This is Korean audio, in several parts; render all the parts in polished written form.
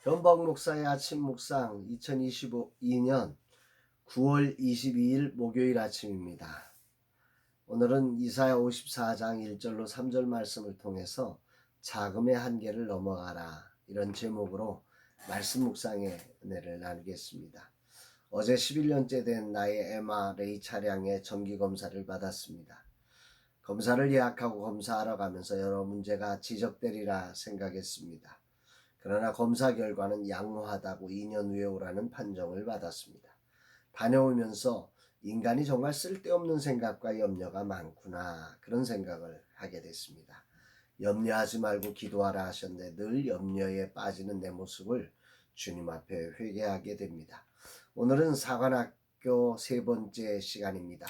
변복 목사의 아침 묵상 2022년 9월 22일 목요일 아침입니다. 오늘은 이사야 54장 1절로 3절 말씀을 통해서 자금의 한계를 넘어가라 이런 제목으로 말씀 묵상의 은혜를 나누겠습니다. 어제 11년째 된 나의 MRA 차량의 정기검사를 받았습니다. 검사를 예약하고 검사하러 가면서 여러 문제가 지적되리라 생각했습니다. 그러나 검사 결과는 양호하다고 2년 후에 오라는 판정을 받았습니다. 다녀오면서 인간이 정말 쓸데없는 생각과 염려가 많구나 그런 생각을 하게 됐습니다. 염려하지 말고 기도하라 하셨는데 늘 염려에 빠지는 내 모습을 주님 앞에 회개하게 됩니다. 오늘은 사관학교 세 번째 시간입니다.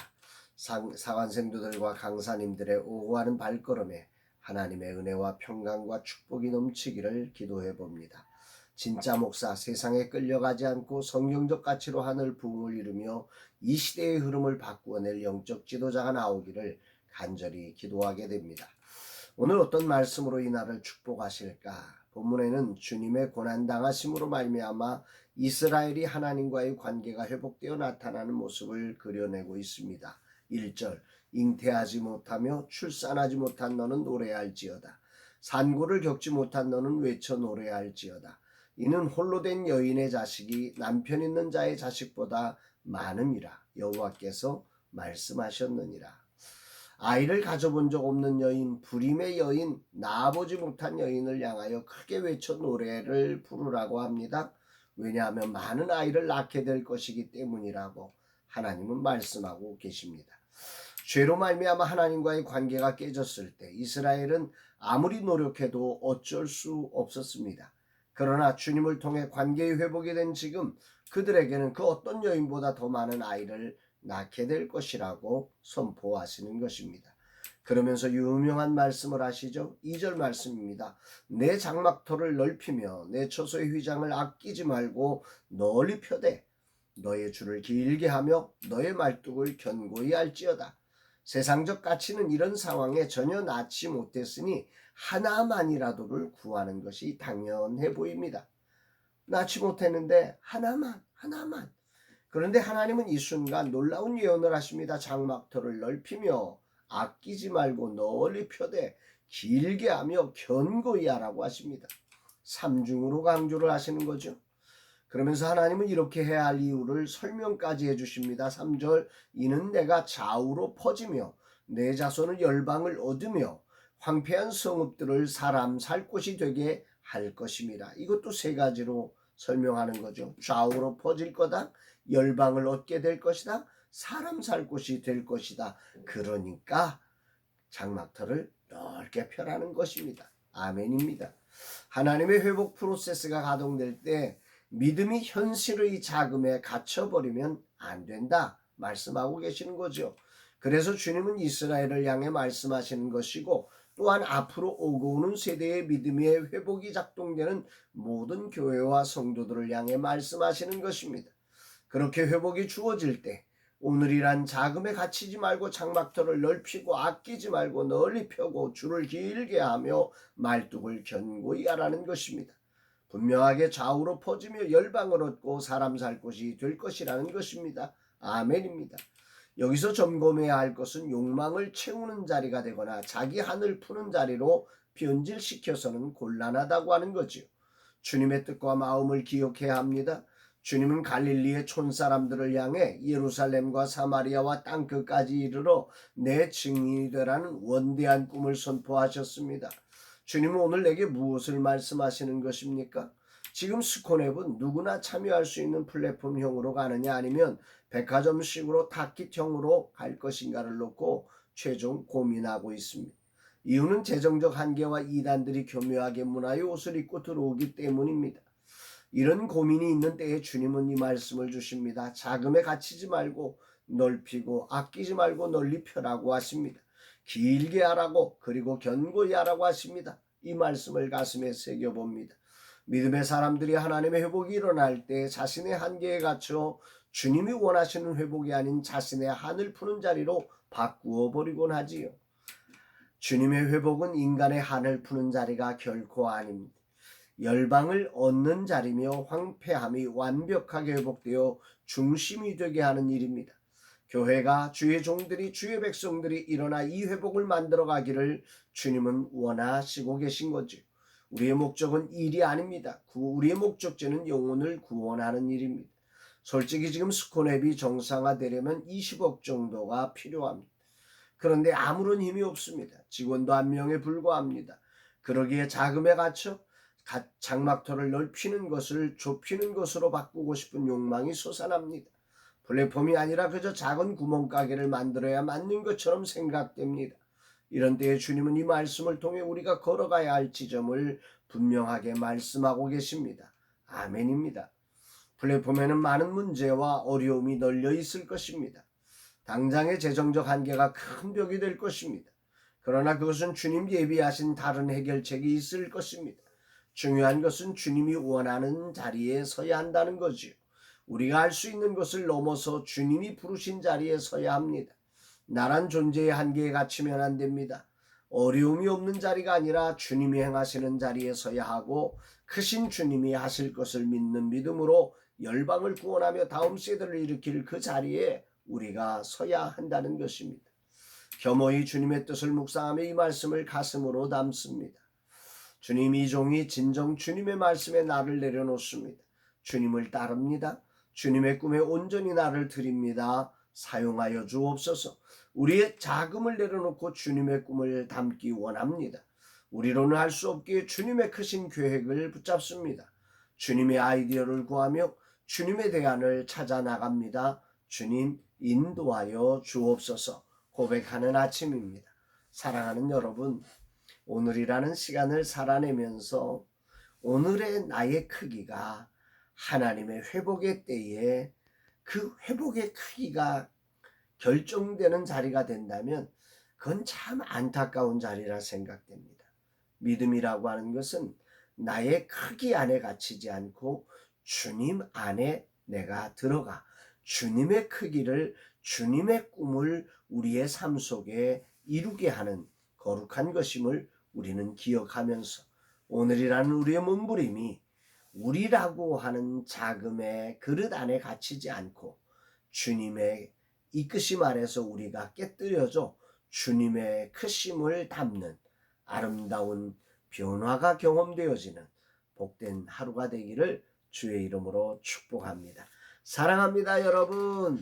사관생도들과 강사님들의 오고하는 발걸음에 하나님의 은혜와 평강과 축복이 넘치기를 기도해 봅니다. 진짜 목사 세상에 끌려가지 않고 성경적 가치로 하늘 부흥을 이루며 이 시대의 흐름을 바꾸어낼 영적 지도자가 나오기를 간절히 기도하게 됩니다. 오늘 어떤 말씀으로 이 날을 축복하실까? 본문에는 주님의 고난당하심으로 말미암아 이스라엘이 하나님과의 관계가 회복되어 나타나는 모습을 그려내고 있습니다. 1절 잉태하지 못하며 출산하지 못한 너는 노래할지어다. 산고를 겪지 못한 너는 외쳐 노래할지어다. 이는 홀로 된 여인의 자식이 남편 있는 자의 자식보다 많음이라 여호와께서 말씀하셨느니라. 아이를 가져본 적 없는 여인, 불임의 여인, 낳아보지 못한 여인을 향하여 크게 외쳐 노래를 부르라고 합니다. 왜냐하면 많은 아이를 낳게 될 것이기 때문이라고 하나님은 말씀하고 계십니다. 죄로 말미암아 하나님과의 관계가 깨졌을 때 이스라엘은 아무리 노력해도 어쩔 수 없었습니다. 그러나 주님을 통해 관계의 회복이 된 지금 그들에게는 그 어떤 여인보다 더 많은 아이를 낳게 될 것이라고 선포하시는 것입니다. 그러면서 유명한 말씀을 하시죠. 2절 말씀입니다. 내 장막터를 넓히며 내 처소의 휘장을 아끼지 말고 널리 펴되 너의 줄을 길게 하며 너의 말뚝을 견고히 할지어다. 세상적 가치는 이런 상황에 전혀 낳지 못했으니 하나만이라도를 구하는 것이 당연해 보입니다. 낳지 못했는데 하나만. 그런데 하나님은 이 순간 놀라운 예언을 하십니다. 장막터를 넓히며 아끼지 말고 널리 펴되 길게 하며 견고히 하라고 하십니다. 삼중으로 강조를 하시는 거죠. 그러면서 하나님은 이렇게 해야 할 이유를 설명까지 해주십니다. 3절 이는 내가 좌우로 퍼지며 내 자손은 열방을 얻으며 황폐한 성읍들을 사람 살 곳이 되게 할 것입니다. 이것도 세 가지로 설명하는 거죠. 좌우로 퍼질 거다, 열방을 얻게 될 것이다, 사람 살 곳이 될 것이다. 그러니까 장막터를 넓게 펴라는 것입니다. 아멘입니다. 하나님의 회복 프로세스가 가동될 때 믿음이 현실의 자금에 갇혀버리면 안 된다 말씀하고 계시는 거죠. 그래서 주님은 이스라엘을 향해 말씀하시는 것이고 또한 앞으로 오고 오는 세대의 믿음의 회복이 작동되는 모든 교회와 성도들을 향해 말씀하시는 것입니다. 그렇게 회복이 주어질 때 오늘이란 자금에 갇히지 말고 장막터를 넓히고 아끼지 말고 널리 펴고 줄을 길게 하며 말뚝을 견고히 하라는 것입니다. 분명하게 좌우로 퍼지며 열방을 얻고 사람 살 곳이 될 것이라는 것입니다. 아멘입니다. 여기서 점검해야 할 것은 욕망을 채우는 자리가 되거나 자기 한을 푸는 자리로 변질시켜서는 곤란하다고 하는 거지요. 주님의 뜻과 마음을 기억해야 합니다. 주님은 갈릴리의 촌사람들을 향해 예루살렘과 사마리아와 땅끝까지 이르러 내 증인이 되라는 원대한 꿈을 선포하셨습니다. 주님은 오늘 내게 무엇을 말씀하시는 것입니까? 지금 스콘앱은 누구나 참여할 수 있는 플랫폼형으로 가느냐 아니면 백화점식으로 타깃형으로 갈 것인가를 놓고 최종 고민하고 있습니다. 이유는 재정적 한계와 이단들이 교묘하게 문화의 옷을 입고 들어오기 때문입니다. 이런 고민이 있는 때에 주님은 이 말씀을 주십니다. 자금에 갇히지 말고 넓히고 아끼지 말고 널리 펴라고 하십니다. 길게 하라고 그리고 견고히 하라고 하십니다. 이 말씀을 가슴에 새겨봅니다. 믿음의 사람들이 하나님의 회복이 일어날 때 자신의 한계에 갇혀 주님이 원하시는 회복이 아닌 자신의 한을 푸는 자리로 바꾸어 버리곤 하지요. 주님의 회복은 인간의 한을 푸는 자리가 결코 아닙니다. 열방을 얻는 자리며 황폐함이 완벽하게 회복되어 중심이 되게 하는 일입니다. 교회가 주의 종들이 주의 백성들이 일어나 이 회복을 만들어 가기를 주님은 원하시고 계신 거죠. 우리의 목적은 일이 아닙니다. 우리의 목적지는 영혼을 구원하는 일입니다. 솔직히 지금 스코랩이 정상화되려면 20억 정도가 필요합니다. 그런데 아무런 힘이 없습니다. 직원도 1명에 불과합니다. 그러기에 자금에 갇혀 장막터를 넓히는 것을 좁히는 것으로 바꾸고 싶은 욕망이 솟아납니다. 플랫폼이 아니라 그저 작은 구멍가게를 만들어야 맞는 것처럼 생각됩니다. 이런 때에 주님은 이 말씀을 통해 우리가 걸어가야 할 지점을 분명하게 말씀하고 계십니다. 아멘입니다. 플랫폼에는 많은 문제와 어려움이 널려 있을 것입니다. 당장의 재정적 한계가 큰 벽이 될 것입니다. 그러나 그것은 주님 예비하신 다른 해결책이 있을 것입니다. 중요한 것은 주님이 원하는 자리에 서야 한다는 거지요. 우리가 할 수 있는 것을 넘어서 주님이 부르신 자리에 서야 합니다. 나란 존재의 한계에 갇히면 안 됩니다. 어려움이 없는 자리가 아니라 주님이 행하시는 자리에 서야 하고 크신 주님이 하실 것을 믿는 믿음으로 열방을 구원하며 다음 세대를 일으킬 그 자리에 우리가 서야 한다는 것입니다. 겸허히 주님의 뜻을 묵상하며 이 말씀을 가슴으로 담습니다. 주님, 이 종이 진정 주님의 말씀에 나를 내려놓습니다. 주님을 따릅니다. 주님의 꿈에 온전히 나를 드립니다. 사용하여 주옵소서. 우리의 자금을 내려놓고 주님의 꿈을 담기 원합니다. 우리로는 할 수 없기에 주님의 크신 계획을 붙잡습니다. 주님의 아이디어를 구하며 주님의 대안을 찾아 나갑니다. 주님, 인도하여 주옵소서. 고백하는 아침입니다. 사랑하는 여러분, 오늘이라는 시간을 살아내면서 오늘의 나의 크기가 하나님의 회복의 때에 그 회복의 크기가 결정되는 자리가 된다면 그건 참 안타까운 자리라 생각됩니다. 믿음이라고 하는 것은 나의 크기 안에 갇히지 않고 주님 안에 내가 들어가 주님의 크기를, 주님의 꿈을 우리의 삶 속에 이루게 하는 거룩한 것임을 우리는 기억하면서 오늘이라는 우리의 몸부림이 우리라고 하는 자금의 그릇 안에 갇히지 않고 주님의 이끄심 아래서 우리가 깨뜨려져 주님의 크심을 담는 아름다운 변화가 경험되어지는 복된 하루가 되기를 주의 이름으로 축복합니다. 사랑합니다, 여러분.